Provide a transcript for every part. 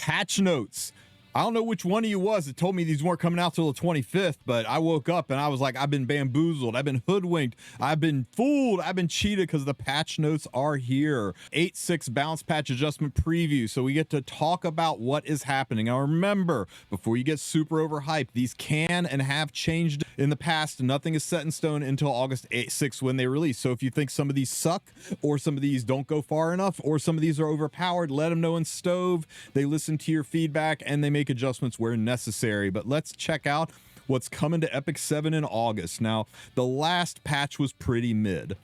patch notes. I don't know which one of you was that told me these weren't coming out till the 25th, but I woke up and I was like, I've been bamboozled, I've been hoodwinked, I've been fooled, I've been cheated, because the patch notes are here. 8.6 bounce patch adjustment preview, so we get to talk about what is happening. Now remember, before you get super overhyped, these can and have changed in the past. Nothing is set in stone until August 6th when they release. So if you think some of these suck, or some of these don't go far enough, or some of these are overpowered, let them know in Stove. They listen to your feedback and they make adjustments where necessary. But let's check out what's coming to Epic 7 in August. Now, the last patch was pretty mid,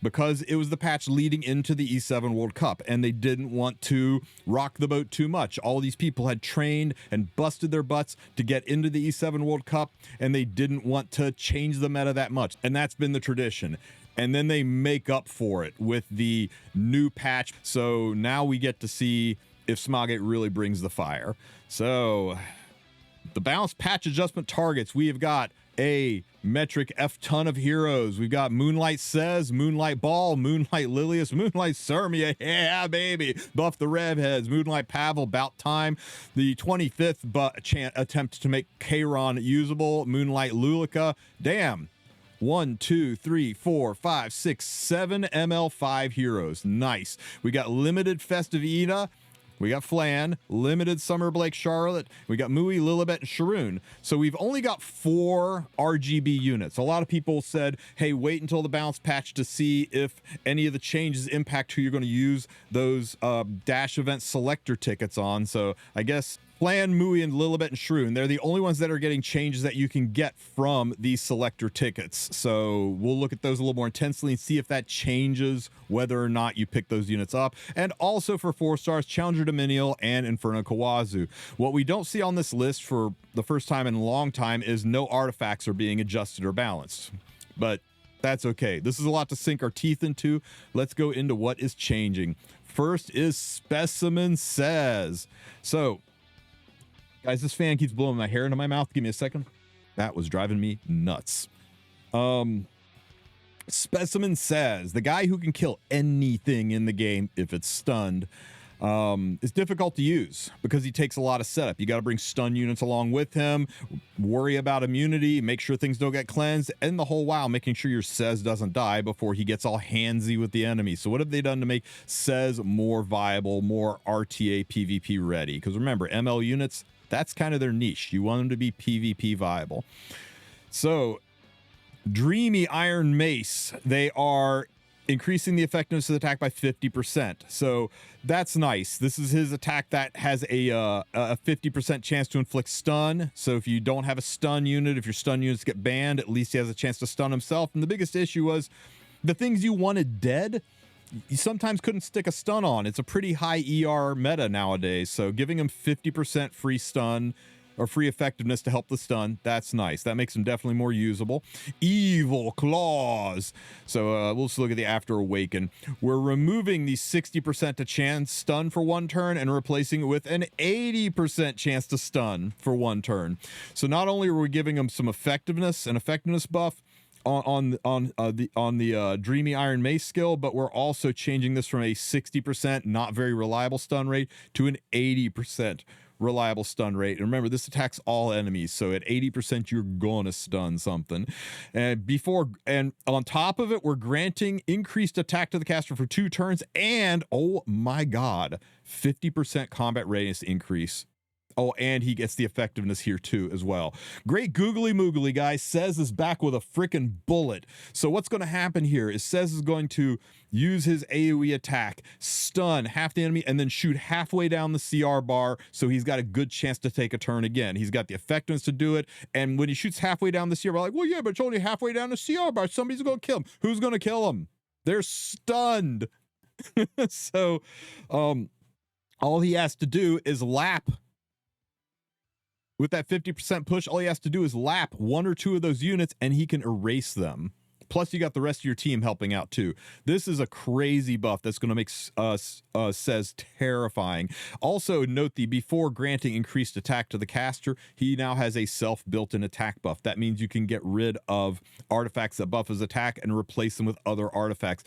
because it was the patch leading into the E7 World Cup, and they didn't want to rock the boat too much. All these people had trained and busted their butts to get into the E7 World Cup, and they didn't want to change the meta that much, and that's been the tradition. And then they make up for it with the new patch. So now we get to see if Smogate really brings the fire. So the bounce patch adjustment targets, we have got a metric F ton of heroes. We've got Moonlight Sez, Moonlight Baal, Moonlight Lilias, Moonlight Cermia, yeah baby, buff the rev heads, Moonlight Pavel, about time. The 25th attempt to make Kayron usable, Moonlight Luluca, damn. 1, 2, 3, 4, 5, 6, 7 ML5 heroes. Nice. We got limited Festive Eda. We got Flan, limited Summer Blake Charlotte. We got Mui, Lilibet, and Sharun. So we've only got 4 RGB units. A lot of people said, hey, wait until the bounce patch to see if any of the changes impact who you're going to use those Dash event selector tickets on. So I guess Flan, Mui, and Lilibet, and Sharun, they're the only ones that are getting changes that you can get from these selector tickets. So we'll look at those a little more intensely and see if that changes whether or not you pick those units up. And also for 4 stars, Challenger Dominiel and Inferno Khawazu. What we don't see on this list for the first time in a long time is no artifacts are being adjusted or balanced. But that's okay. This is a lot to sink our teeth into. Let's go into what is changing. First is Specimen Sez. So, guys, this fan keeps blowing my hair into my mouth. Give me a second. That was driving me nuts. Specimen Sez, the guy who can kill anything in the game if it's stunned, is difficult to use because he takes a lot of setup. You got to bring stun units along with him, worry about immunity, make sure things don't get cleansed, and the whole while making sure your Sez doesn't die before he gets all handsy with the enemy. So what have they done to make Sez more viable, more RTA PvP ready? Because remember, ML units, that's kind of their niche. You want them to be PvP viable. So Dreamy Iron Mace, they are increasing the effectiveness of the attack by 50%. So that's nice. This is his attack that has a 50% chance to inflict stun. So if you don't have a stun unit, if your stun units get banned, at least he has a chance to stun himself. And the biggest issue was the things you wanted dead, you sometimes couldn't stick a stun on. It's a pretty high ER meta nowadays. So giving him 50% free stun or free effectiveness to help the stun, that's nice. That makes him definitely more usable. Evil Claws. So we'll just look at the After Awaken. We're removing the 60% to chance stun for 1 turn and replacing it with an 80% chance to stun for 1 turn. So not only are we giving him some effectiveness, an effectiveness buff on the Dreamy Iron Mace skill, but we're also changing this from a 60% not very reliable stun rate to an 80% reliable stun rate. And remember, this attacks all enemies, so at 80% you're gonna stun something. And on top of it, we're granting increased attack to the caster for 2 turns, and oh my god, 50% combat readiness increase. Oh, and he gets the effectiveness here too as well. Great googly moogly, guys. Sez is back with a freaking bullet. So what's going to happen here is Sez is going to use his AoE attack, stun half the enemy, and then shoot halfway down the CR bar, so he's got a good chance to take a turn again. He's got the effectiveness to do it, and when he shoots halfway down the CR bar, like, well, yeah, but it's only halfway down the CR bar. Somebody's going to kill him. Who's going to kill him? They're stunned. So all he has to do is lap. With that 50% push, all he has to do is lap 1 or 2 of those units and he can erase them. Plus, you got the rest of your team helping out too. This is a crazy buff that's going to make Sez terrifying. Also, note the before granting increased attack to the caster, he now has a self built-in attack buff. That means you can get rid of artifacts that buff his attack and replace them with other artifacts.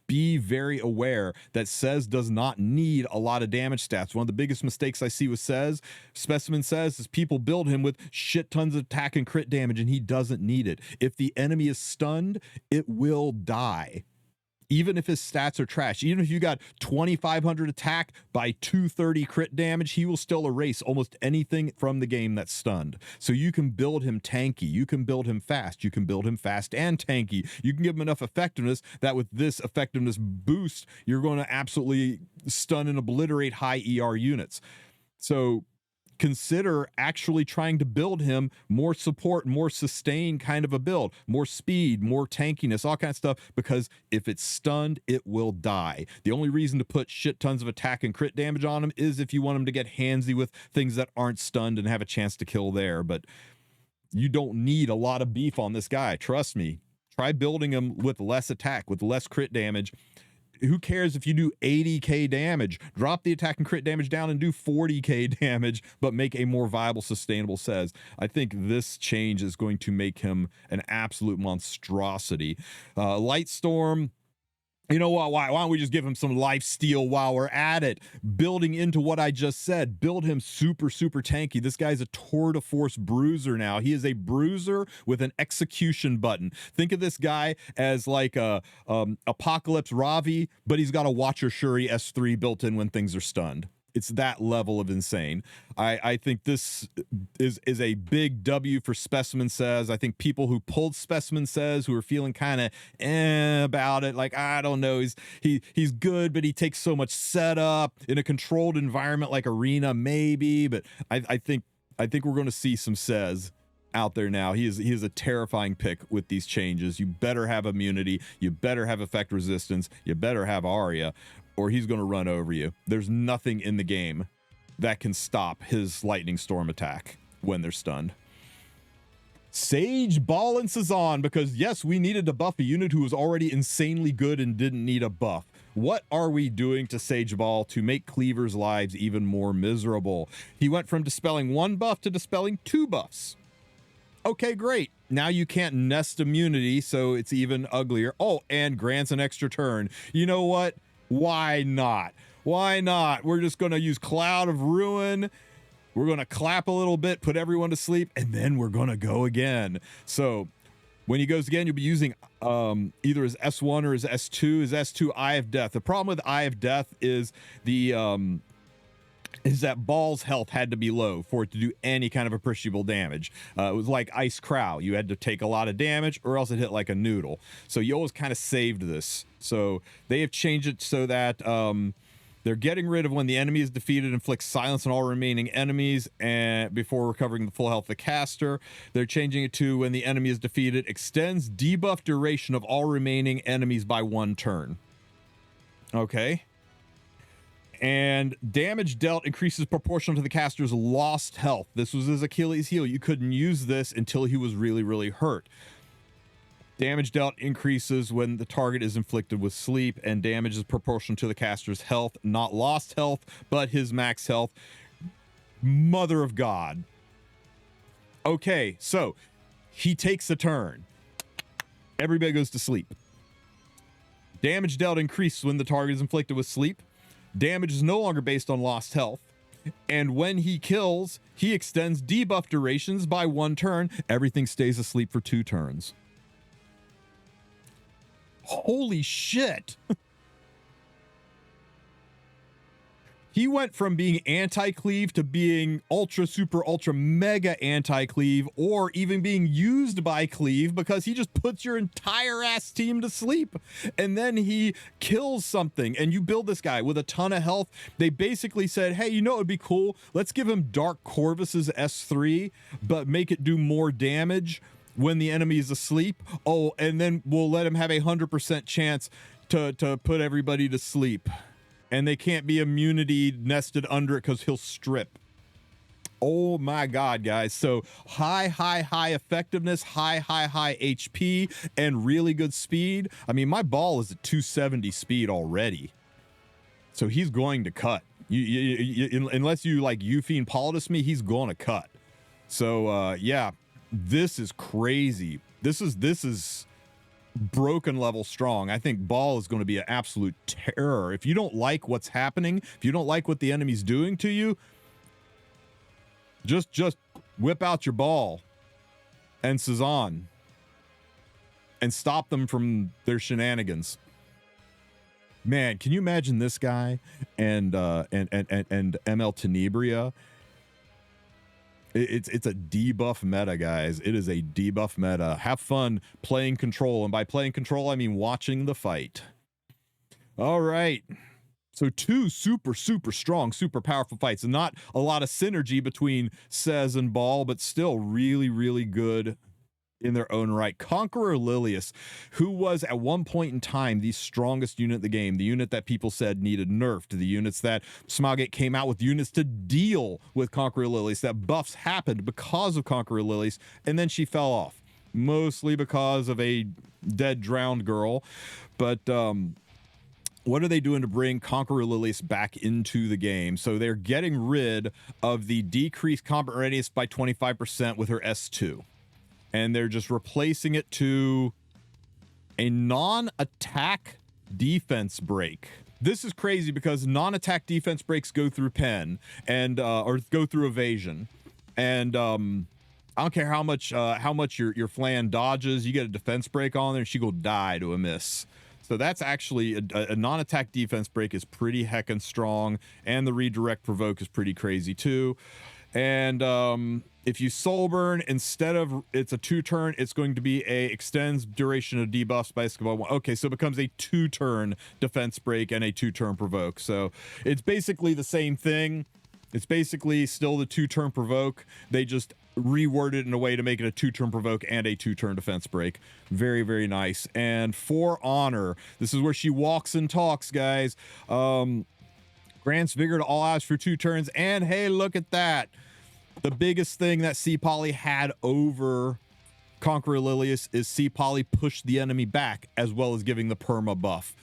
Be very aware that Sez does not need a lot of damage stats. One of the biggest mistakes I see with Sez, Specimen Sez, is people build him with shit tons of attack and crit damage, and he doesn't need it. If the enemy is stunned, it will die. Even if his stats are trash, even if you got 2,500 attack by 230 crit damage, he will still erase almost anything from the game that's stunned. So you can build him tanky, you can build him fast, you can build him fast and tanky. You can give him enough effectiveness that with this effectiveness boost, you're going to absolutely stun and obliterate high ER units. So consider actually trying to build him more support, more sustain kind of a build, more speed, more tankiness, all kinds of stuff, because if it's stunned, it will die. The only reason to put shit tons of attack and crit damage on him is if you want him to get handsy with things that aren't stunned and have a chance to kill there. But you don't need a lot of beef on this guy. Trust me. Try building him with less attack, with less crit damage. Who cares if you do 80k damage? Drop the attack and crit damage down and do 40k damage, but make a more viable, sustainable Sez. I think this change is going to make him an absolute monstrosity. Lightstorm, you know what? Why don't we just give him some life steal while we're at it? Building into what I just said, build him super, super tanky. This guy's a tour de force bruiser now. He is a bruiser with an execution button. Think of this guy as like a Apocalypse Ravi, but he's got a Watcher Shuri S3 built in when things are stunned. It's that level of insane. I think this is a big W for Specimen Sez. I think people who pulled Specimen Sez, who are feeling kind of about it, like, I don't know, he's good, but he takes so much setup in a controlled environment like Arena, maybe. But I think we're going to see some Sez out there now. He is a terrifying pick with these changes. You better have immunity. You better have effect resistance. You better have Aria, or he's going to run over you. There's nothing in the game that can stop his lightning storm attack when they're stunned. Sage, Baal, and Sezan, because yes, we needed to buff a unit who was already insanely good and didn't need a buff. What are we doing to Sage Baal to make Cleaver's lives even more miserable? He went from dispelling 1 buff to dispelling 2 buffs. Okay, great. Now you can't nest immunity, so it's even uglier. Oh, and grants an extra turn. You know what? Why not? Why not? We're just going to use Cloud of Ruin. We're going to clap a little bit, put everyone to sleep, and then we're going to go again. So when he goes again, you'll be using either his S1 or his S2. His S2, Eye of Death. The problem with Eye of Death is is that Baal's health had to be low for it to do any kind of appreciable damage. It was like Ice Crow. You had to take a lot of damage or else it hit like a noodle. So you always kind of saved this. So they have changed it so that they're getting rid of when the enemy is defeated, inflicts silence on all remaining enemies and before recovering the full health of the caster. They're changing it to when the enemy is defeated, extends debuff duration of all remaining enemies by 1 turn. Okay. And damage dealt increases proportional to the caster's lost health. This was his Achilles heel. You couldn't use this until he was really, really hurt. Damage dealt increases when the target is inflicted with sleep, and damage is proportional to the caster's health, not lost health, but his max health. Mother of God. Okay, so he takes a turn. Everybody goes to sleep. Damage dealt increases when the target is inflicted with sleep. Damage is no longer based on lost health. And when he kills, he extends debuff durations by 1 turn. Everything stays asleep for 2 turns. Holy shit. He went from being anti-cleave to being ultra, super, ultra, mega anti-cleave, or even being used by cleave, because he just puts your entire ass team to sleep. And then he kills something, and you build this guy with a ton of health. They basically said, hey, you know what would be cool? Let's give him Dark Corvus's S3, but make it do more damage when the enemy is asleep. Oh, and then we'll let him have 100% chance to put everybody to sleep. And they can't be immunity nested under it because he'll strip. Oh my God, guys. So high effectiveness, high HP, and really good speed. I mean, my Baal is at 270 speed already. So he's going to cut. Unless you like Euphine Politis me, he's going to cut. So yeah, this is crazy. This is broken level strong. I think Baal is going to be an absolute terror. If you don't like what's happening, if you don't like what the enemy's doing to you, just whip out your Baal and Sezan and stop them from their shenanigans. Man, can you imagine this guy and ML Tenebria? It's a debuff meta, guys. It is a debuff meta. Have fun playing control, and by playing control, I mean watching the fight. All right. So two super strong, super powerful fights. And not a lot of synergy between Sez and Baal, but still really good in their own right. Conqueror Lilias, who was at one point in time the strongest unit in the game, the unit that people said needed nerfed, the units that Smilegate came out with units to deal with Conqueror Lilias, that buffs happened because of Conqueror Lilias, and then she fell off, mostly because of a dead, drowned girl. But what are they doing to bring Conqueror Lilias back into the game? So they're getting rid of the decreased combat radius by 25% with her S2. And they're just replacing it to a non-attack defense break. This is crazy because non-attack defense breaks go through pen and or go through evasion. And I don't care how much your Flan dodges, you get a defense break on there and she will die to a miss. So that's actually a non-attack defense break is pretty heckin' strong, and the redirect provoke is pretty crazy too. And if you soul burn, instead of it's a 2-turn, it's going to be a extends duration of debuffs by Escobar 1. Okay, so it becomes a 2-turn defense break and a 2-turn provoke. So it's basically the same thing. It's basically still the 2-turn provoke. They just reworded it in a way to make it a 2-turn provoke and a 2-turn defense break. Very nice. And for honor, this is where she walks and talks, guys. Grants vigor to all allies for 2 turns. And hey, look at that. The biggest thing that C Poly had over Conqueror Lilias is C Poly pushed the enemy back, as well as giving the perma buff.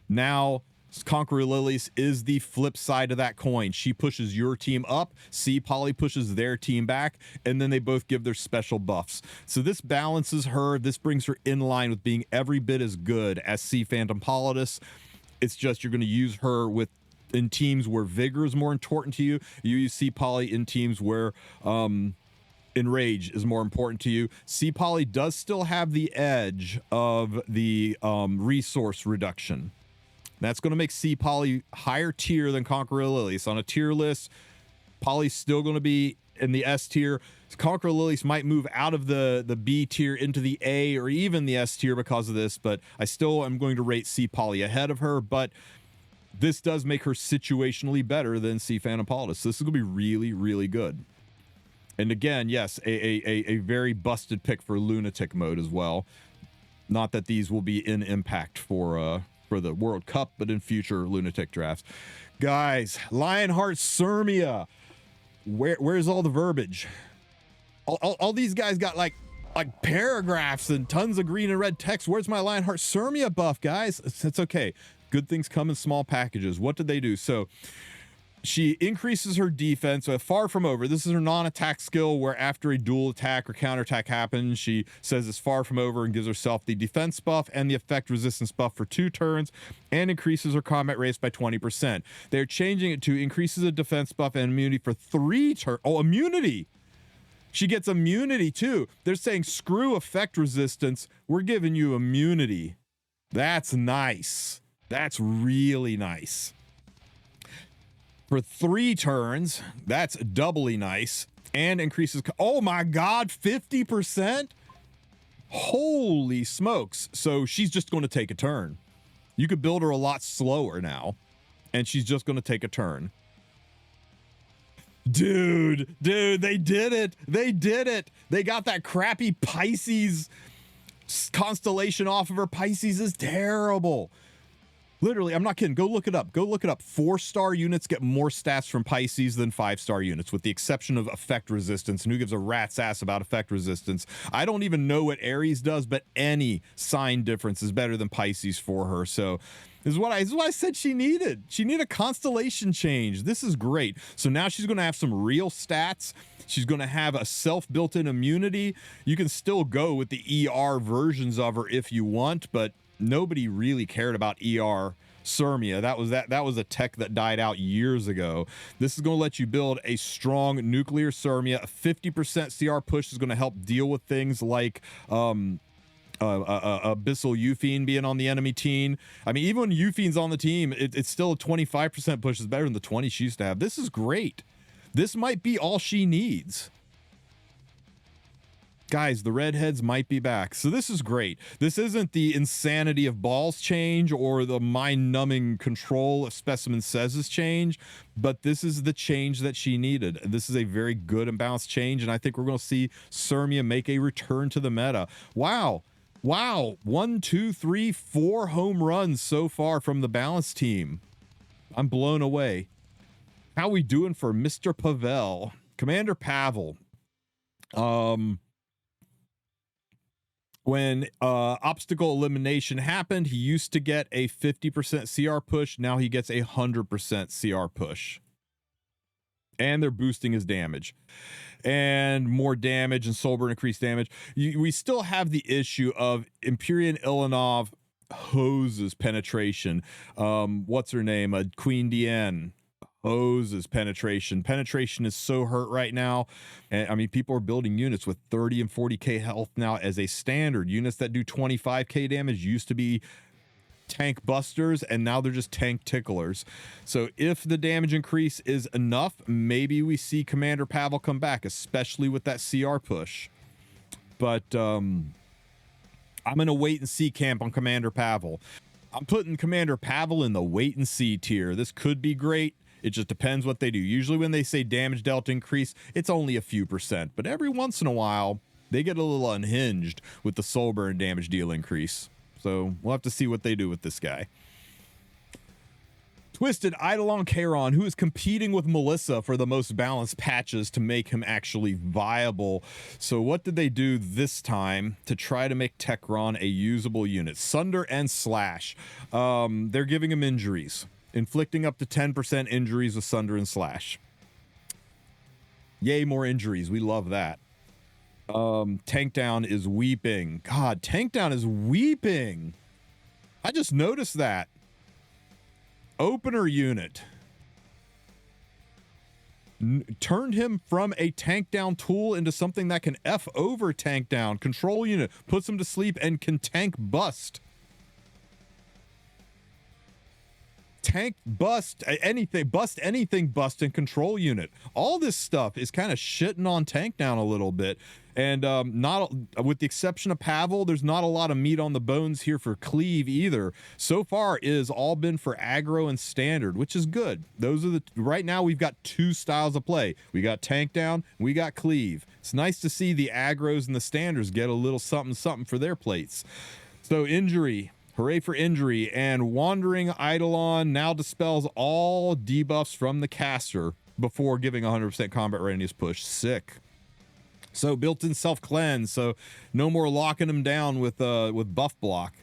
Now Conqueror Lilias is the flip side of that coin. She pushes your team up, C Poly pushes their team back, and then they both give their special buffs. So this balances her. This brings her in line with being every bit as good as C Phantom Politis. It's just you're going to use her in teams where vigor is more important to you. You use C Poly in teams where enrage is more important to you. C Poly does still have the edge of the resource reduction. That's going to make C Poly higher tier than Conqueror Lilias. On a tier list, Poly's still going to be in the S tier. Conqueror Lilias might move out of the B tier into the A or even the S tier because of this, but I still am going to rate C Poly ahead of her. But this does make her situationally better than C Phantom Politis. So this is going to be really good. And again, yes, a very busted pick for Lunatic mode as well. Not that these will be in impact for the World Cup, but in future Lunatic drafts. Guys, Lionheart Cermia. Where's all the verbiage? All these guys got like paragraphs and tons of green and red text. Where's my Lionheart Cermia buff, guys? It's okay. Good things come in small packages. What did they do? So she increases her defense far from over. This is her non-attack skill where after a dual attack or counterattack happens, she says it's far from over and gives herself the defense buff and the effect resistance buff for 2 turns and increases her combat race by 20%. They're changing it to increases a defense buff and immunity for 3 turns. Oh, immunity! She gets immunity too. They're saying screw effect resistance. We're giving you immunity. That's nice. That's really nice. For 3 turns, that's doubly nice, and increases. Oh my God, 50%? Holy smokes. So she's just going to take a turn. You could build her a lot slower now, and she's just going to take a turn. Dude, they did it. They did it. They got that crappy Pisces constellation off of her. Pisces is terrible. Literally, I'm not kidding. Go look it up. Go look it up. 4-star units get more stats from Pisces than 5-star units, with the exception of effect resistance. And who gives a rat's ass about effect resistance? I don't even know what Aries does, but any sign difference is better than Pisces for her. So this is what I said she needed. She needed a constellation change. This is great. So now she's going to have some real stats. She's going to have a self-built-in immunity. You can still go with the ER versions of her if you want, but nobody really cared about ER Cermia. That was a tech that died out years ago. This is going to let you build a strong nuclear Cermia. A 50% CR push is going to help deal with things like Abyssal Euphine being on the enemy team. I mean, even when Euphine's on the team, it's still a 25% push. Is better than the 20 she used to have. This is great. This might be all she needs. Guys, the redheads might be back. So this is great. This isn't the insanity of Baal's change or the mind-numbing control of Specimen Sez's change, but this is the change that she needed. This is a very good and balanced change, and I think we're going to see Cermia make a return to the meta. Wow. 1, 2, 3, 4 home runs so far from the balance team. I'm blown away. How we doing for Mr. Pavel? Commander Pavel. When obstacle elimination happened, he used to get a 50% CR push. Now he gets a 100% CR push. And they're boosting his damage. And more damage and soul burn increased damage. We still have the issue of Empyrean Ilanov hoses penetration. What's her name? Queen Diane. Hoses penetration. Penetration is so hurt right now. And I mean, people are building units with 30 and 40k health now as a standard. Units that do 25k damage used to be tank busters, and now they're just tank ticklers. So if the damage increase is enough, maybe we see Commander Pavel come back, especially with that CR push. But I'm going to wait and see camp on Commander Pavel. I'm putting Commander Pavel in the wait and see tier. This could be great. It just depends what they do. Usually when they say damage delta increase, it's only a few %. But every once in a while, they get a little unhinged with the soul burn damage deal increase. So we'll have to see what they do with this guy. Twisted Eidolon Kayron, who is competing with Melissa for the most balanced patches to make him actually viable. So what did they do this time to try to make Tekron a usable unit? Sunder and Slash. They're giving him injuries. Inflicting up to 10% injuries with Sunder and Slash. Yay, more injuries. We love that. Tankdown is weeping. God, Tankdown is weeping. I just noticed that. Opener unit. Turned him from a tank down tool into something that can F over tank down. Control unit. Puts him to sleep and can tank bust. Tank bust anything, bust anything, bust and control unit. All this stuff is kind of shitting on tank down a little bit. And not with the exception of Pavel, there's not a lot of meat on the bones here for Cleave either. So far it has all been for aggro and standard, which is good. Those are the right now we've got 2 styles of play. We got tank down, we got Cleave. It's nice to see the aggros and the standards get a little something for their plates. So injury. Hooray for injury, and Wandering Eidolon now dispels all debuffs from the caster before giving 100% combat readiness push. Sick. So built-in self-cleanse, so no more locking him down with buff block.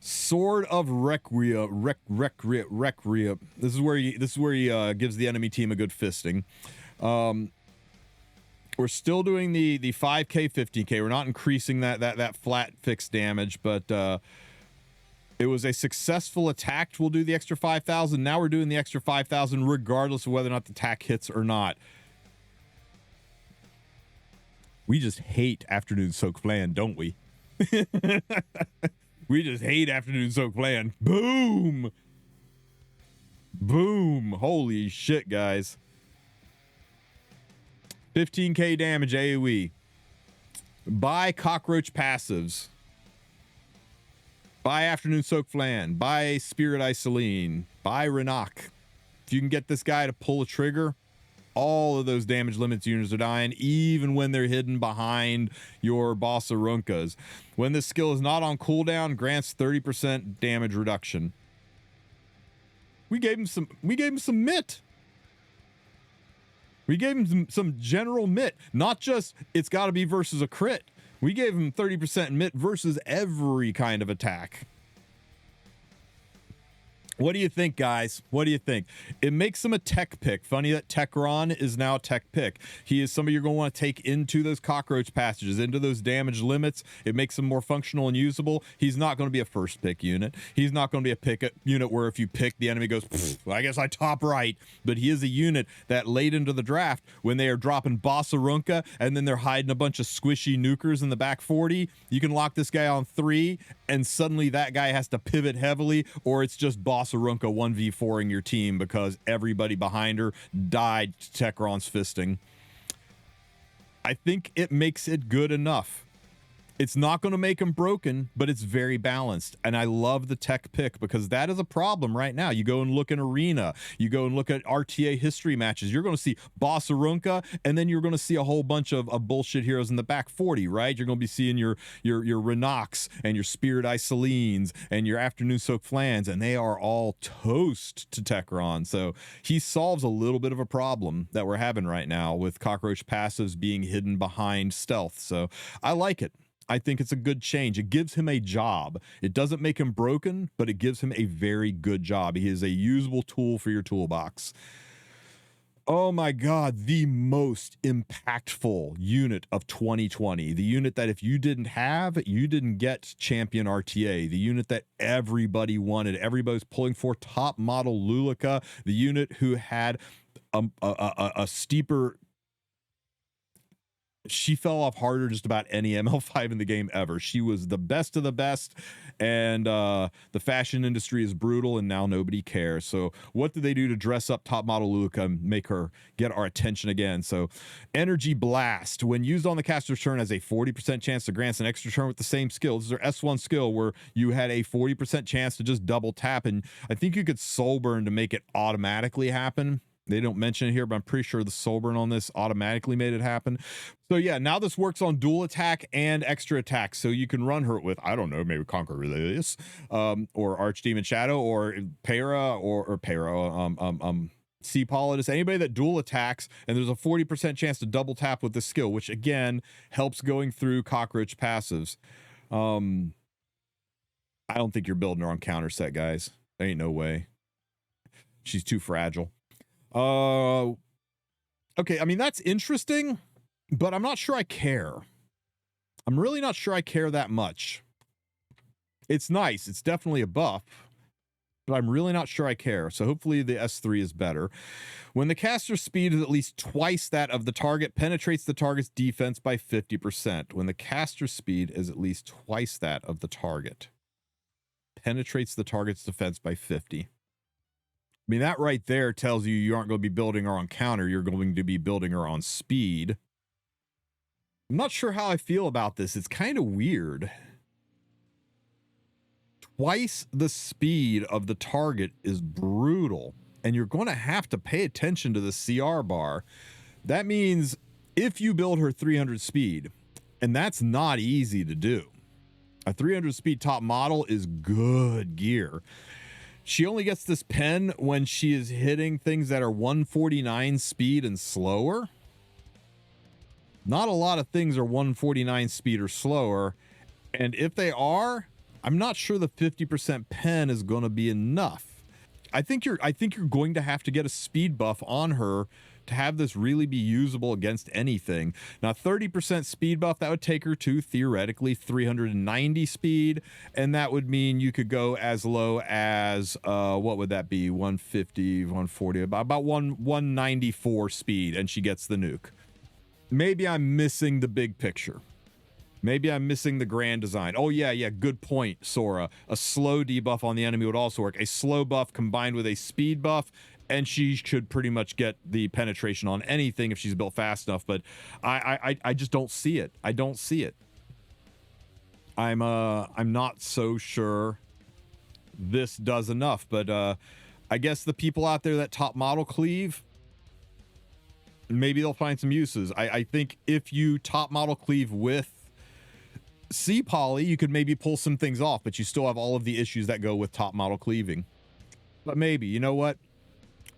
Sword of Requiem. This is where he gives the enemy team a good fisting. We're still doing the 5k 15k. We're not increasing that flat fixed damage, but it was a successful attack. We'll do the extra 5,000. Now we're doing the extra 5,000 regardless of whether or not the attack hits or not. We just hate Afternoon Soak Flan, don't we? We just hate Afternoon Soak Flan. Boom! Boom! Holy shit, guys. 15k damage AoE. Buy cockroach passives. Buy Afternoon Soak Flan. Buy Spirit Isoline. Buy Renak. If you can get this guy to pull a trigger, all of those damage limits units are dying, even when they're hidden behind your Bossarunkas. When this skill is not on cooldown, grants 30% damage reduction. We gave him some mitt. We gave him some general mitt, not just it's got to be versus a crit. We gave him 30% mitt versus every kind of attack. What do you think, guys? What do you think? It makes him a tech pick. Funny that Kayron is now a tech pick. He is somebody you're going to want to take into those cockroach passages, into those damage limits. It makes him more functional and usable. He's not going to be a first pick unit. He's not going to be a pick unit where if you pick, the enemy goes, I guess I top right. But he is a unit that late into the draft, when they are dropping Bossarunka and then they're hiding a bunch of squishy nukers in the back 40, you can lock this guy on 3 and suddenly that guy has to pivot heavily, or it's just Bossarunka 1v4ing your team because everybody behind her died to Kayron's fisting. I think it makes it good enough. It's not going to make him broken, but it's very balanced. And I love the tech pick because that is a problem right now. You go and look in Arena, you go and look at RTA history matches, you're going to see Bossarunka, and then you're going to see a whole bunch of bullshit heroes in the back 40, right? You're going to be seeing your Renox and your Spirit Isolines and your Afternoon Soak Flans, and they are all toast to Kayron. So he solves a little bit of a problem that we're having right now with cockroach passives being hidden behind stealth. So I like it. I think it's a good change. It gives him a job. It doesn't make him broken, but it gives him a very good job. He is a usable tool for your toolbox. Oh my God, the most impactful unit of 2020. The unit that if you didn't have, you didn't get champion RTA. The unit that everybody wanted. Everybody was pulling for, top model Luluca. The unit who had a steeper... She fell off harder just about any ML5 in the game ever. She was the best of the best, and the fashion industry is brutal, and now nobody cares. So what did they do to dress up top model Luluca and make her get our attention again? So Energy Blast, when used on the caster's turn, has a 40% chance to grant an extra turn with the same skill. This is their S1 skill where you had a 40% chance to just double tap, and I think you could soul burn to make it automatically happen. They don't mention it here, but I'm pretty sure the soul burn on this automatically made it happen. So yeah, now this works on dual attack and extra attack. So you can run her with, I don't know, maybe Conqueror Lilias, or Archdemon Shadow, or Para, or Sea Politis, anybody that dual attacks, and there's a 40% chance to double tap with this skill, which again helps going through cockroach passives. I don't think you're building her on counter set, guys. There ain't no way. She's too fragile. Okay, I mean, that's interesting, but I'm not sure I care. I'm really not sure I care that much. It's nice. It's definitely a buff, but I'm really not sure I care. So hopefully the S3 is better. When the caster's speed is at least twice that of the target, penetrates the target's defense by 50%. When the caster's speed is at least twice that of the target, penetrates the target's defense by 50. I mean, that right there tells you aren't going to be building her on counter. You're going to be building her on speed. I'm not sure how I feel about this. It's kind of weird. Twice the speed of the target is brutal, and you're going to have to pay attention to the CR bar. That means if you build her 300 speed, and that's not easy to do. A 300 speed top model is good gear. She only gets this pen when she is hitting things that are 149 speed and slower. Not a lot of things are 149 speed or slower. And if they are, I'm not sure the 50% pen is going to be enough. I think you're going to have to get a speed buff on her to have this really be usable against anything. Now, 30% speed buff, that would take her to theoretically 390 speed, and that would mean you could go as low as what would that be? 150, 140, about 194 speed, and she gets the nuke. Maybe I'm missing the big picture. Maybe I'm missing the grand design. Oh, yeah, good point, Sora. A slow debuff on the enemy would also work. A slow buff combined with a speed buff, and she should pretty much get the penetration on anything if she's built fast enough. But I just don't see it. I don't see it. I'm not so sure this does enough. But I guess the people out there that top model cleave, maybe they'll find some uses. I think if you top model cleave with C poly, you could maybe pull some things off, but you still have all of the issues that go with top model cleaving. But maybe, you know what?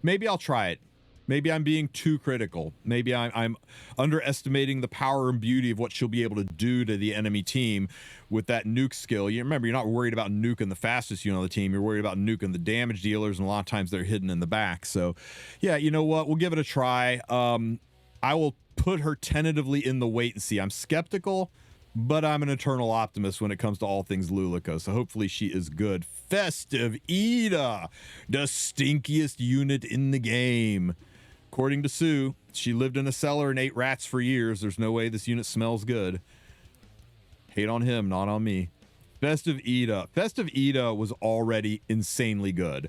Maybe I'll try it. Maybe I'm being too critical. Maybe I'm underestimating the power and beauty of what she'll be able to do to the enemy team with that nuke skill. You remember, you're not worried about nuking the fastest unit on the team. You're worried about nuking the damage dealers, and a lot of times they're hidden in the back. So, yeah, you know what? We'll give it a try. I will put her tentatively in the wait and see. I'm skeptical, but I'm an eternal optimist when it comes to all things Luluca, so hopefully she is good. Festive Eda, the stinkiest unit in the game. According to Sue, she lived in a cellar and ate rats for years. There's no way this unit smells good. Hate on him, not on me. Festive Eda. Festive Eda was already insanely good.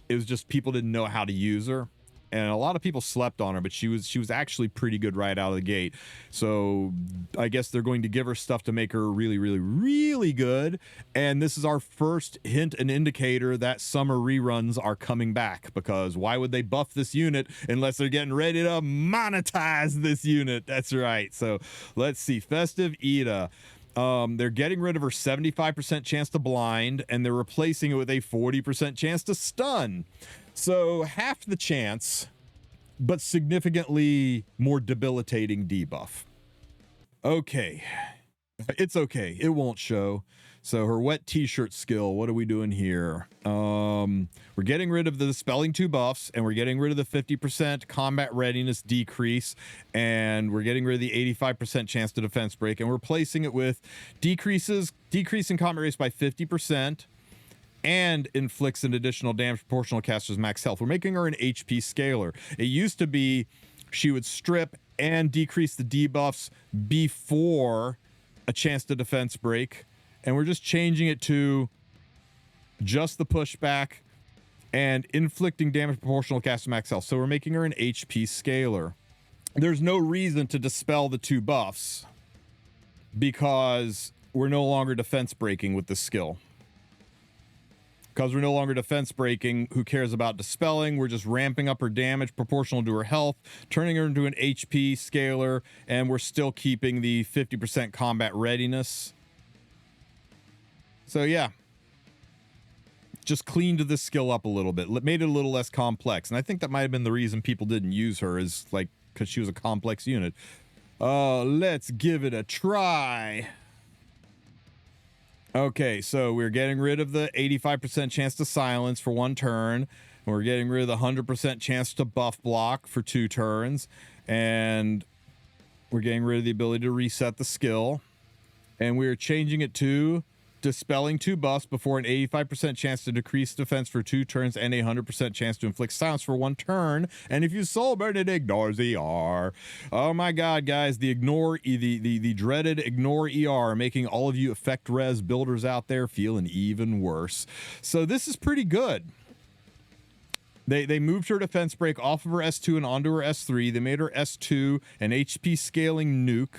It was just people didn't know how to use her. And a lot of people slept on her, but she was actually pretty good right out of the gate. So I guess they're going to give her stuff to make her really, really, really good. And this is our first hint and indicator that summer reruns are coming back, because why would they buff this unit unless they're getting ready to monetize this unit? That's right. So let's see. Festive Eda. They're getting rid of her 75% chance to blind, and they're replacing it with a 40% chance to stun. So half the chance, but significantly more debilitating debuff. Okay. It's okay. It won't show. So her wet t-shirt skill, what are we doing here? We're getting rid of the dispelling 2 buffs, and we're getting rid of the 50% combat readiness decrease, and we're getting rid of the 85% chance to defense break, and we're replacing it with decreasing combat race by 50%, and inflicts an additional damage proportional to caster's max health. We're making her an HP scaler. It used to be she would strip and decrease the debuffs before a chance to defense break, and we're just changing it to just the pushback and inflicting damage proportional to caster's max health. So we're making her an HP scaler. There's no reason to dispel the 2 buffs because we're no longer defense breaking with the skill. Because we're no longer defense breaking, who cares about dispelling? We're just ramping up her damage proportional to her health, turning her into an HP scaler, and we're still keeping the 50% combat readiness. So yeah, just cleaned this skill up a little bit, made it a little less complex. And I think that might have been the reason people didn't use her, is like because she was a complex unit. Let's give it a try. Okay, so we're getting rid of the 85% chance to silence for 1 turn. And we're getting rid of the 100% chance to buff block for 2 turns. And we're getting rid of the ability to reset the skill. And we're changing it to dispelling 2 buffs before an 85% chance to decrease defense for 2 turns and a 100% chance to inflict silence for 1 turn. And if you soul burn, it ignores ER. Oh my god, guys, the dreaded ignore ER, making all of you effect res builders out there feeling even worse. So this is pretty good. They moved her defense break off of her S2 and onto her S3. They made her S2 an HP scaling nuke.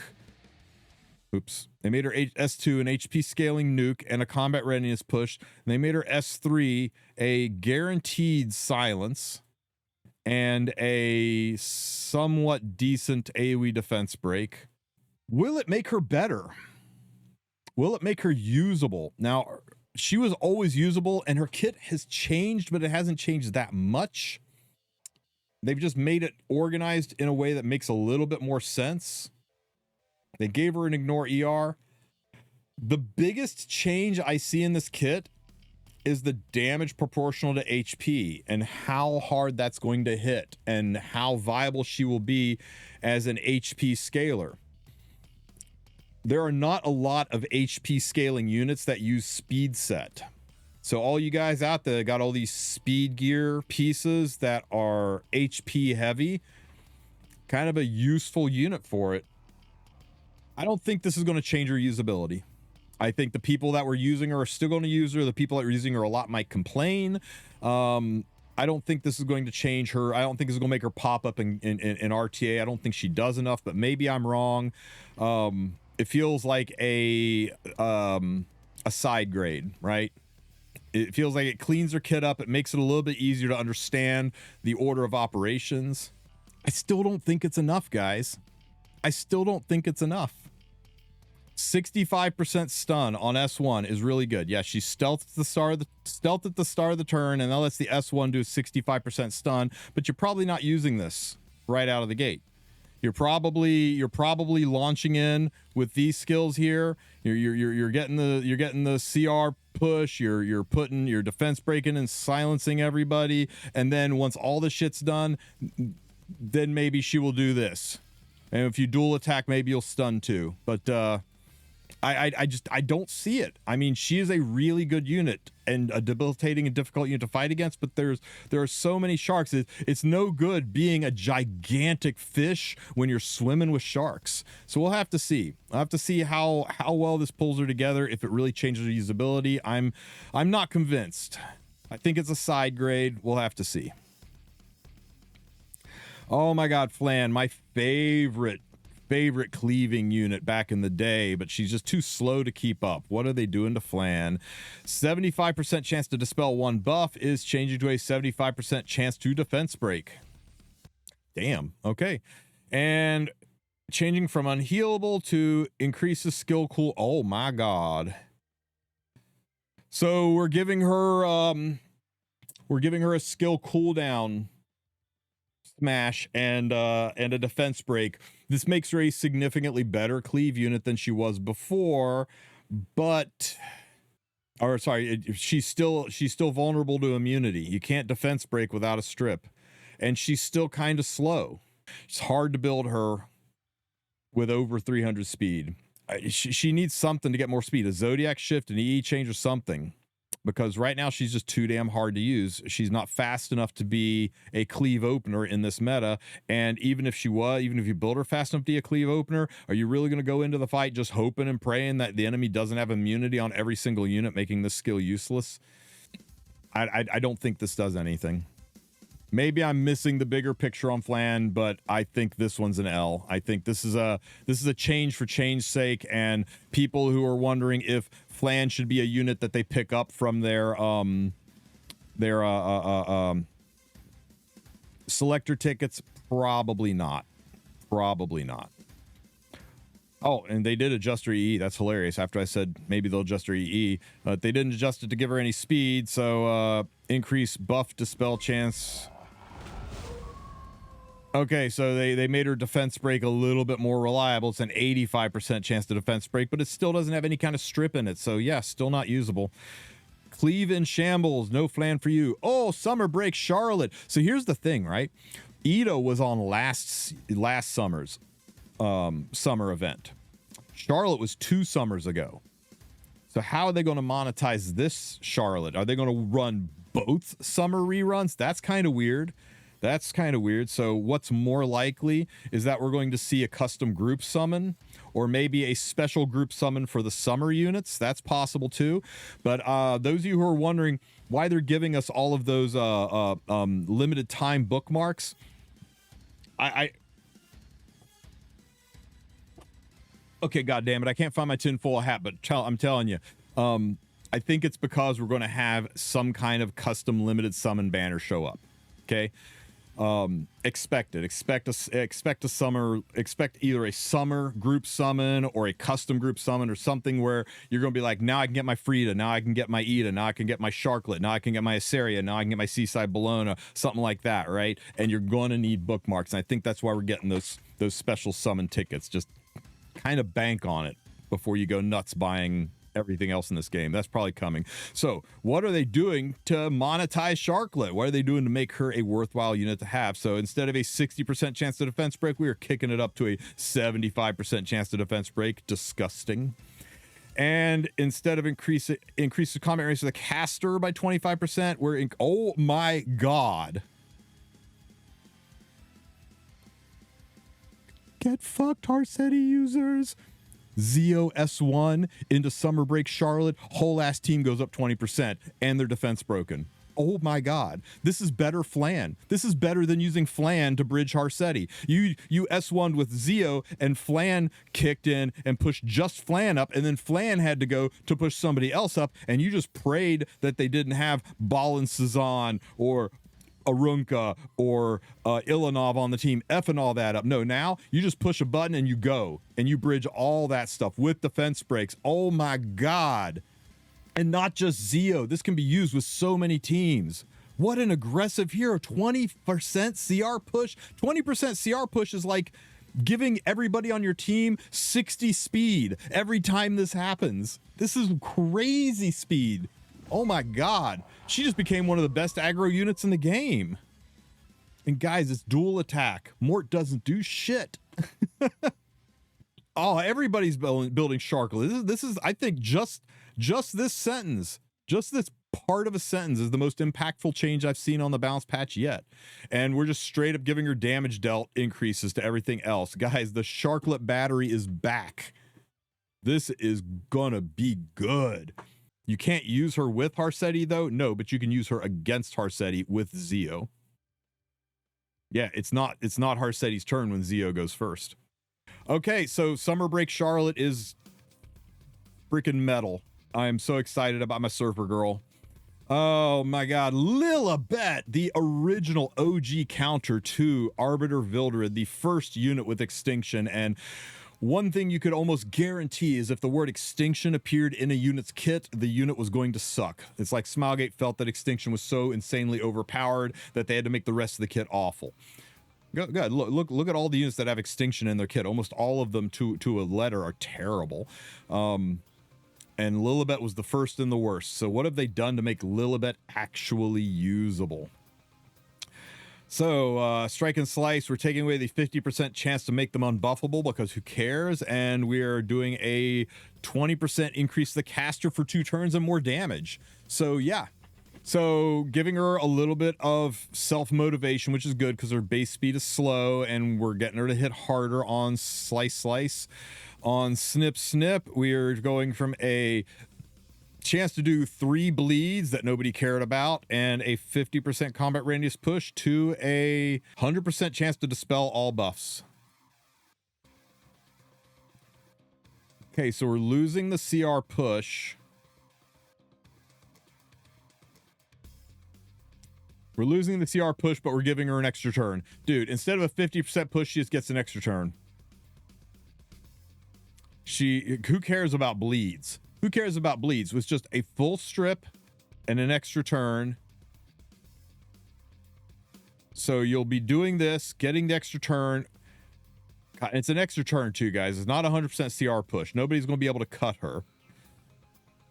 Oops. They made her S2 an HP scaling nuke and a combat readiness push. And they made her S3 a guaranteed silence and a somewhat decent AoE defense break. Will it make her better? Will it make her usable? Now, she was always usable, and her kit has changed, but it hasn't changed that much. They've just made it organized in a way that makes a little bit more sense. They gave her an ignore ER. The biggest change I see in this kit is the damage proportional to HP and how hard that's going to hit and how viable she will be as an HP scaler. There are not a lot of HP scaling units that use speed set. So all you guys out there got all these speed gear pieces that are HP heavy, kind of a useful unit for it. I don't think this is going to change her usability. I think the people that were using her are still going to use her. The people that are using her a lot might complain. I don't think this is going to change her. I don't think this is going to make her pop up in RTA. I don't think she does enough, but maybe I'm wrong. It feels like a side grade, right? It feels like it cleans her kit up. It makes it a little bit easier to understand the order of operations. I still don't think it's enough, guys. I still don't think it's enough. 65% stun on S1 is really good. Yeah, she stealth at the start of the turn, and that lets the S1 do a 65% stun, but you're probably not using this right out of the gate. You're probably launching in with these skills here. You're getting the CR push. You're putting your defense breaking and silencing everybody, and then once all the shit's done, then maybe she will do this. And if you dual attack, maybe you'll stun too. But I don't see it. I mean, she is a really good unit and a debilitating and difficult unit to fight against, but there are so many sharks. It's no good being a gigantic fish when you're swimming with sharks. So we'll have to see. I'll have to see how well this pulls her together, if it really changes her usability. I'm not convinced. I think it's a side grade. We'll have to see. Oh my God, Flan, my favorite cleaving unit back in the day, but she's just too slow to keep up. What are they doing to Flan? 75% chance to dispel one buff is changing to a 75% chance to defense break. Damn. Okay. And changing from unhealable to increases skill cool. Oh my God. So we're giving her a skill cooldown smash and a defense break. This makes her a significantly better cleave unit than she was before, but she's still vulnerable to immunity. You can't defense break without a strip, and she's still kind of slow. It's hard to build her with over 300 speed. She needs something to get more speed, a Zodiac shift, an EE change, or something. Because right now she's just too damn hard to use. She's not fast enough to be a cleave opener in this meta. And even if you build her fast enough to be a cleave opener, are you really going to go into the fight just hoping and praying that the enemy doesn't have immunity on every single unit, making this skill useless? I don't think this does anything. Maybe I'm missing the bigger picture on Flan, but I think this one's an L. I think this is a change for change's sake, and people who are wondering if Flan should be a unit that they pick up from their selector tickets, probably not. Oh, and they did adjust her EE. That's hilarious. After I said maybe they'll adjust her EE, but they didn't adjust it to give her any speed. So increase buff dispel chance. Okay, so they made her defense break a little bit more reliable. It's an 85% chance to defense break, but it still doesn't have any kind of strip in it. So yeah, still not usable. Cleave in shambles, no Flan for you. Oh, summer break Charlotte. So here's the thing, right? Edo was on last summer's summer event. Charlotte was 2 summers ago. So how are they going to monetize this Charlotte? Are they going to run both summer reruns? That's kind of weird. So what's more likely is that we're going to see a custom group summon, or maybe a special group summon for the summer units. That's possible too. But those of you who are wondering why they're giving us all of those limited time bookmarks, okay, God damn it, I can't find my tinfoil hat, but I'm telling you, I think it's because we're going to have some kind of custom limited summon banner show up. Okay. Expect either a summer group summon or a custom group summon or something where you're going to be like, now I can get my Frida, now I can get my Eda, now I can get my Sharklet, now I can get my Assyria, now I can get my Seaside Bologna, something like that, right? And you're going to need bookmarks, and I think that's why we're getting those special summon tickets. Just kind of bank on it before you go nuts buying everything else in this game. That's probably coming. So what are they doing to monetize Sharklet? What are they doing to make her a worthwhile unit to have? So instead of a 60% chance to defense break, we are kicking it up to a 75% chance to defense break. Disgusting. And instead of increase the combat range of the caster by 25%, we're oh my God. Get fucked, Harsetti users. Zeo S1 into Summer Break Charlotte, whole ass team goes up 20% and their defense broken. Oh my God, this is better Flan. This is better than using Flan to bridge Harsetti. You S1'd with Zeo, and Flan kicked in and pushed just Flan up, and then Flan had to go to push somebody else up, and you just prayed that they didn't have Baal and Sezan or Arunca or Ilanov on the team effing all that up. No, now you just push a button and you go and you bridge all that stuff with defense breaks. Oh my God. And not just Zeo. This can be used with so many teams. What an aggressive hero. 20% CR push. 20% CR push is like giving everybody on your team 60 speed every time this happens. This is crazy speed. Oh my God. She just became one of the best aggro units in the game. And guys, it's dual attack. Mort doesn't do shit. Oh, everybody's building Sharklet. This is, I think, just this sentence, just this part of a sentence is the most impactful change I've seen on the balance patch yet. And we're just straight up giving her damage dealt increases to everything else. Guys, the Sharklet battery is back. This is gonna be good. You can't use her with Harsetti though. No, but you can use her against Harsetti with Zeo. Yeah, it's not Harsetti's turn when Zeo goes first. Okay, so Summer Break Charlotte is freaking metal. I'm so excited about my Surfer Girl. Oh my God, Lilibet, the original OG counter to Arbiter Vildred, the first unit with Extinction. And one thing you could almost guarantee is if the word Extinction appeared in a unit's kit, the unit was going to suck. It's like Smilegate felt that Extinction was so insanely overpowered that they had to make the rest of the kit awful. Good. Look at all the units that have Extinction in their kit. Almost all of them to a letter are terrible. And Lilibet was the first and the worst. So what have they done to make Lilibet actually usable? So Strike and Slice, we're taking away the 50% chance to make them unbuffable because who cares? And we are doing a 20% increase to the caster for 2 turns and more damage. So yeah. So giving her a little bit of self-motivation, which is good because her base speed is slow, and we're getting her to hit harder on Slice. On Snip, we are going from a chance to do 3 bleeds that nobody cared about and a 50% combat radius push to a 100% chance to dispel all buffs. Okay, so we're losing the CR push. We're losing the CR push, but we're giving her an extra turn. Dude, instead of a 50% push, she just gets an extra turn. Who cares about bleeds? Who cares about bleeds? With just a full strip and an extra turn. So you'll be doing this, getting the extra turn. God, it's an extra turn too, guys. It's not 100% CR push. Nobody's going to be able to cut her.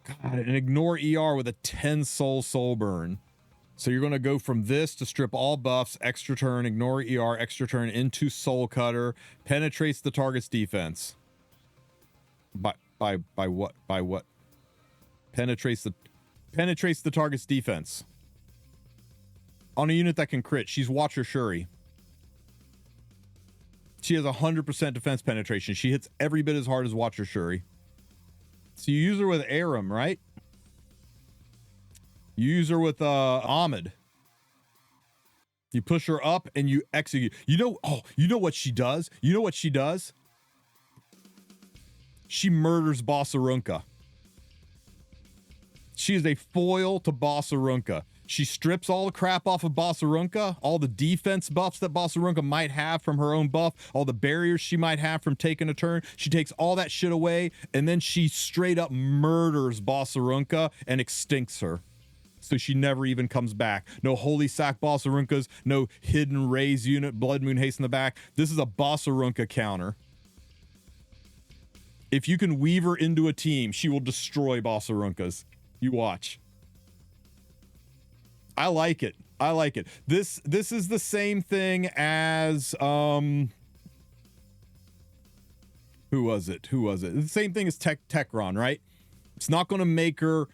God, and ignore ER with a 10 soul burn. So you're going to go from this to strip all buffs, extra turn, ignore ER, extra turn into soul cutter, penetrates the target's defense. By what? Penetrates the target's defense. On a unit that can crit, she's Watcher Shuri. She has 100% defense penetration. She hits every bit as hard as Watcher Shuri. So you use her with Aram, right? You use her with Ahmed. You push her up and you execute. You know what she does? You know what she does? She murders Boss Arunca. She is a foil to Boss Arunca. She strips all the crap off of Boss Arunca, all the defense buffs that Boss Arunca might have from her own buff, all the barriers she might have from taking a turn. She takes all that shit away, and then she straight up murders Boss Arunca and extincts her. So she never even comes back. No Holy Sack Boss Aruncas, no Hidden Rays unit, Blood Moon Haste in the back. This is a Boss Arunca counter. If you can weave her into a team, she will destroy Boss Aruncas. You watch. I like it. I like it. This is the same thing as who was it? The same thing as Tekron, right? It's not going to make her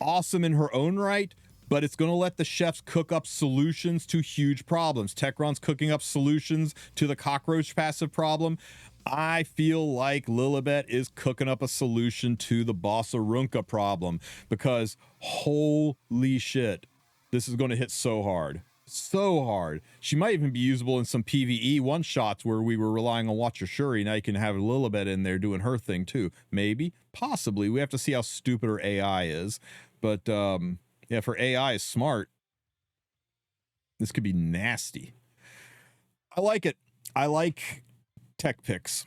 awesome in her own right, but it's going to let the chefs cook up solutions to huge problems. Tekron's cooking up solutions to the cockroach passive problem. I feel like Lilibet is cooking up a solution to the Boss Arunca problem, because holy shit, this is going to hit so hard. So hard. She might even be usable in some PvE one-shots where we were relying on Watcher Shuri. Now you can have Lilibet in there doing her thing too. Maybe. Possibly. We have to see how stupid her AI is. But yeah, if her AI is smart, This could be nasty. I like it. I like tech picks.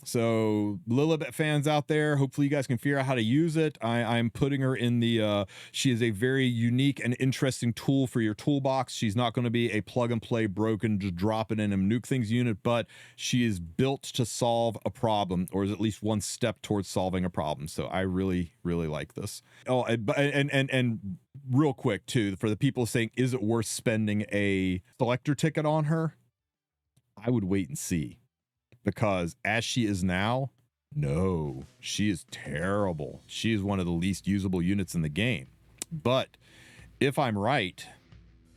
So Lilibet fans out there, hopefully you guys can figure out how to use it. I'm putting her in the, she is a very unique and interesting tool for your toolbox. She's not going to be a plug and play broken, just drop it in and nuke things unit, but she is built to solve a problem, or is at least one step towards solving a problem. So I really, really like this. Oh, and real quick too, for the people saying, is it worth spending a selector ticket on her? I would wait and see. Because as she is now, no, she is terrible. She is one of the least usable units in the game. But if I'm right,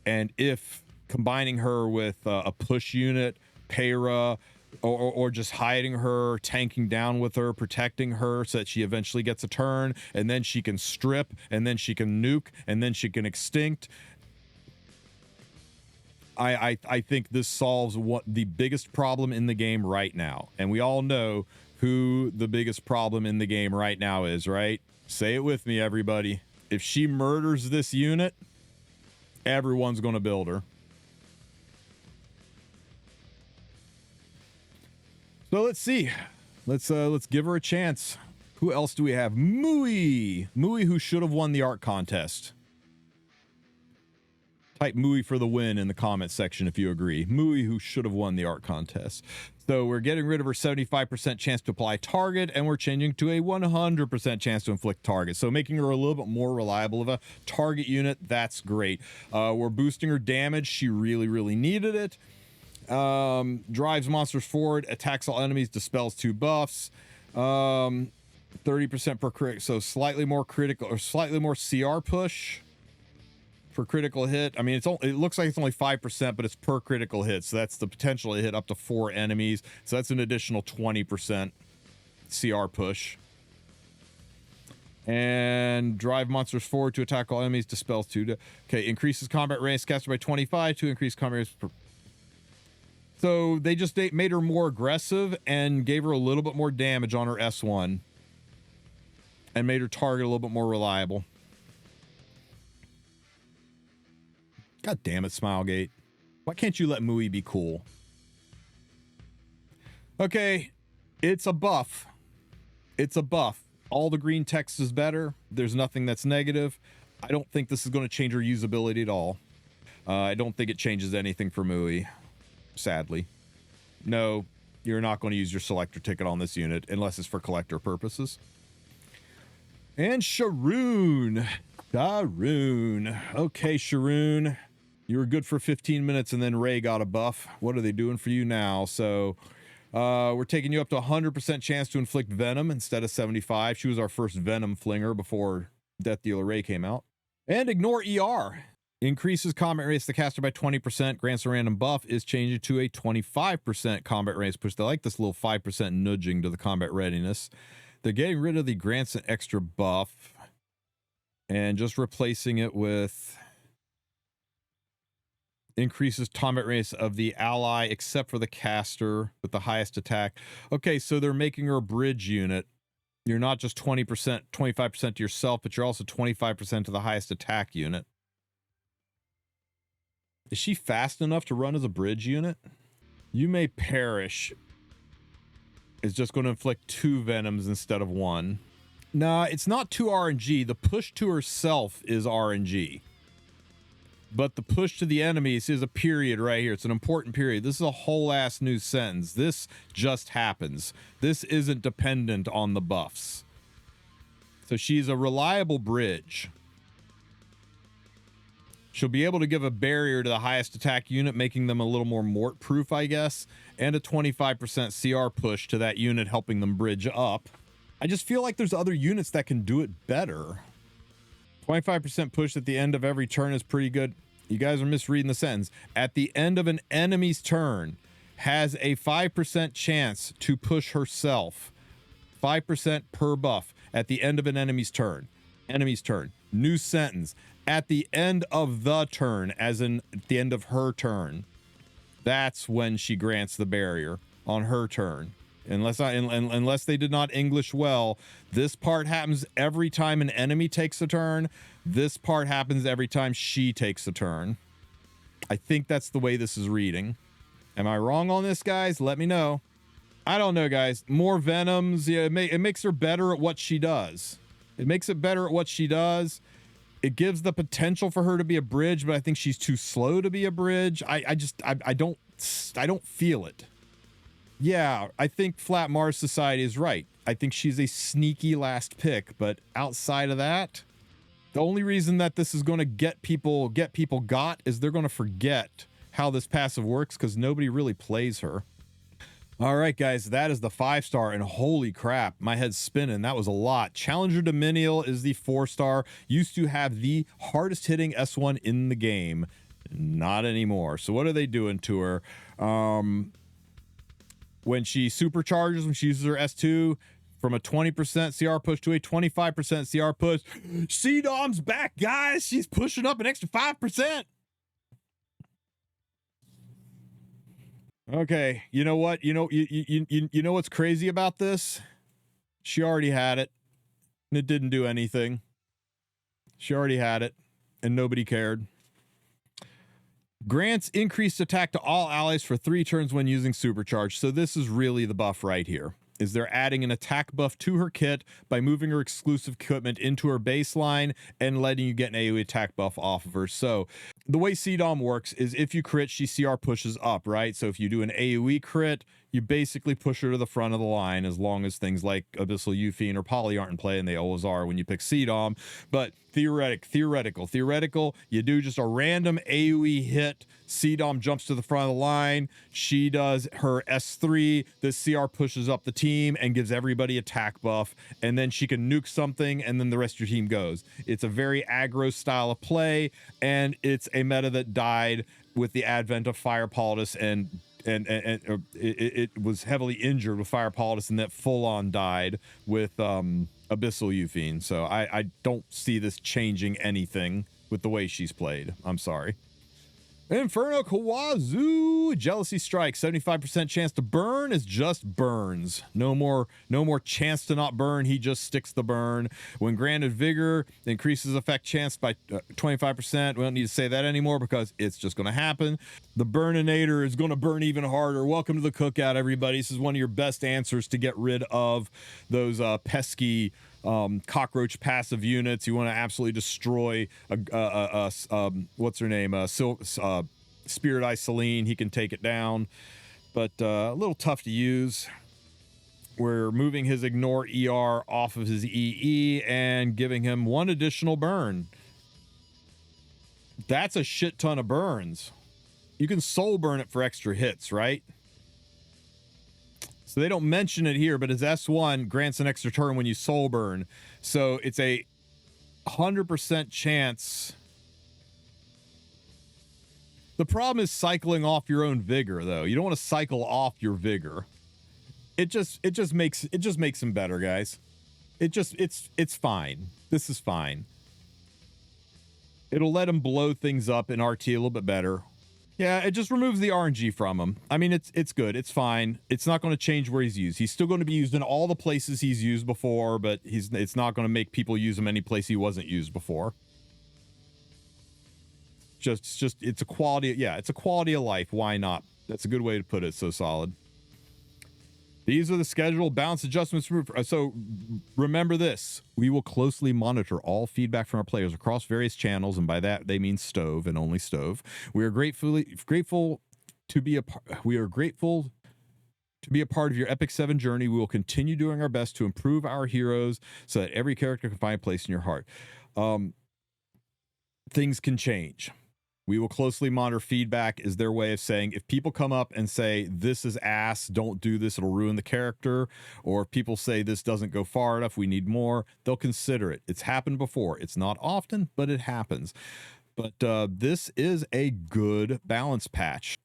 and if combining her with a push unit, Para, or just hiding her, tanking down with her, protecting her so that she eventually gets a turn, and then she can strip, and then she can nuke, and then she can extinct. I think this solves what the biggest problem in the game right now. And we all know who the biggest problem in the game right now is, right? Say it with me, everybody. If she murders this unit, everyone's going to build her. So let's see. Let's give her a chance. Who else do we have? Mui, who should have won the art contest. Type Mui for the win in the comment section if you agree. Mui, who should have won the art contest. So we're getting rid of her 75% chance to apply target, and we're changing to a 100% chance to inflict target. So making her a little bit more reliable of a target unit. That's great. We're boosting her damage. She really, really needed it. Drives monsters forward, attacks all enemies, dispels 2 buffs. 30% per crit. So slightly more critical, or slightly more CR push. Per critical hit. I mean, it looks like it's only 5%, but it's per critical hit. So that's the potential to hit up to 4 enemies. So that's an additional 20% CR push. And drive monsters forward to attack all enemies, dispels 2. Okay, increases combat range caster by 25 to increase combat range. So they just made her more aggressive and gave her a little bit more damage on her S1. And made her target a little bit more reliable. God damn it, Smilegate. Why can't you let Mui be cool? Okay, it's a buff. It's a buff. All the green text is better. There's nothing that's negative. I don't think this is going to change her usability at all. I don't think it changes anything for Mui, sadly. No, you're not going to use your selector ticket on this unit unless it's for collector purposes. And Sharun. Okay, Sharun. You were good for 15 minutes and then Ray got a buff. What are they doing for you now? So we're taking you up to 100% chance to inflict venom instead of 75. She was our first venom flinger before Death Dealer Ray came out. And ignore ER. Increases combat rates to the caster by 20%. Grants a random buff is changing to a 25% combat rates push. They like this little 5% nudging to the combat readiness. They're getting rid of the grants an extra buff and just replacing it with increases combat rates of the ally except for the caster with the highest attack. Okay, so they're making her a bridge unit. You're not just 20%, 25% to yourself, but you're also 25% to the highest attack unit. Is she fast enough to run as a bridge unit? You may perish. It's just going to inflict 2 venoms instead of 1. Nah, it's not 2 RNG. The push to herself is RNG. But the push to the enemies is a period right here. It's an important period. This is a whole ass new sentence. This just happens. This isn't dependent on the buffs. So she's a reliable bridge. She'll be able to give a barrier to the highest attack unit, making them a little more mort proof, I guess, and a 25% CR push to that unit, helping them bridge up. I just feel like there's other units that can do it better. 25% push at the end of every turn is pretty good. You guys are misreading the sentence. At the end of an enemy's turn, has a 5% chance to push herself. 5% per buff at the end of an enemy's turn. Enemy's turn. New sentence. At the end of the turn, as in at the end of her turn. That's when she grants the barrier on her turn. Unless they did not English well, this part happens every time an enemy takes a turn. This part happens every time she takes a turn. I think that's the way this is reading. Am I wrong on this, guys? Let me know. I don't know, guys. More Venoms. Yeah, it makes her better at what she does. It makes it better at what she does. It gives the potential for her to be a bridge, but I think she's too slow to be a bridge. I don't feel it. Yeah, I think Flat Mars Society is right. I think she's a sneaky last pick, but outside of that, the only reason that this is going to get people got is they're going to forget how this passive works because nobody really plays her. All right, guys, that is the 5-star, and holy crap, my head's spinning. That was a lot. Challenger Dominiel is the 4-star. Used to have the hardest hitting S1 in the game. Not anymore. So what are they doing to her? When she supercharges, when she uses her S2, from a 20% CR push to a 25% CR push. C-Dom's back, guys. She's pushing up an extra 5%. Okay, you know what? You know what's crazy about this? She already had it, and it didn't do anything. She already had it, and nobody cared. Grants increased attack to all allies for 3 turns when using Supercharge. So this is really the buff right here. Is they're adding an attack buff to her kit by moving her exclusive equipment into her baseline and letting you get an AoE attack buff off of her. So the way C-Dom works is if you crit, she CR pushes up, right? So if you do an AoE crit, you basically push her to the front of the line as long as things like Abyssal Euphine or Poly aren't in play, and they always are when you pick C-Dom. But theoretical, you do just a random AoE hit, C-Dom jumps to the front of the line, she does her S3, the CR pushes up the team and gives everybody attack buff, and then she can nuke something, and then the rest of your team goes. It's a very aggro style of play, and it's a meta that died with the advent of Fire Politis, and it was heavily injured with Fire Politis, and that full-on died with Abyssal Euphine. So I don't see this changing anything with the way she's played. I'm sorry. Inferno Khawazu, Jealousy Strike, 75% chance to burn is just burns. No more chance to not burn. He just sticks the burn. When granted Vigor, increases effect chance by 25%. We don't need to say that anymore because it's just going to happen. The Burninator is going to burn even harder. Welcome to the cookout, everybody. This is one of your best answers to get rid of those pesky cockroach passive units. You want to absolutely destroy what's her name, Spirit Eye Celine. He can take it down, but a little tough to use. We're moving his ignore ER off of his EE and giving him 1 additional burn. That's a shit ton of burns. You can soul burn it for extra hits, right? So they don't mention it here, but his S1 grants an extra turn when you soul burn. So it's a 100% chance. The problem is cycling off your own vigor, though. You don't want to cycle off your vigor. It just makes him better, guys. It's fine. This is fine. It'll let him blow things up in RT a little bit better. Yeah, it just removes the RNG from him. I mean, it's good. It's fine. It's not going to change where he's used. He's still going to be used in all the places he's used before, but it's not going to make people use him any place he wasn't used before. It's a quality. Yeah, it's a quality of life. Why not? That's a good way to put it. So solid. These are the scheduled balance adjustments. So remember this. We will closely monitor all feedback from our players across various channels, and by that they mean Stove and only Stove. We are grateful to be a part of your Epic 7 journey. We will continue doing our best to improve our heroes so that every character can find a place in your heart. Things can change. We will closely monitor feedback is their way of saying if people come up and say, this is ass, don't do this, it'll ruin the character. Or if people say this doesn't go far enough, we need more, they'll consider it. It's happened before. It's not often, but it happens. But this is a good balance patch.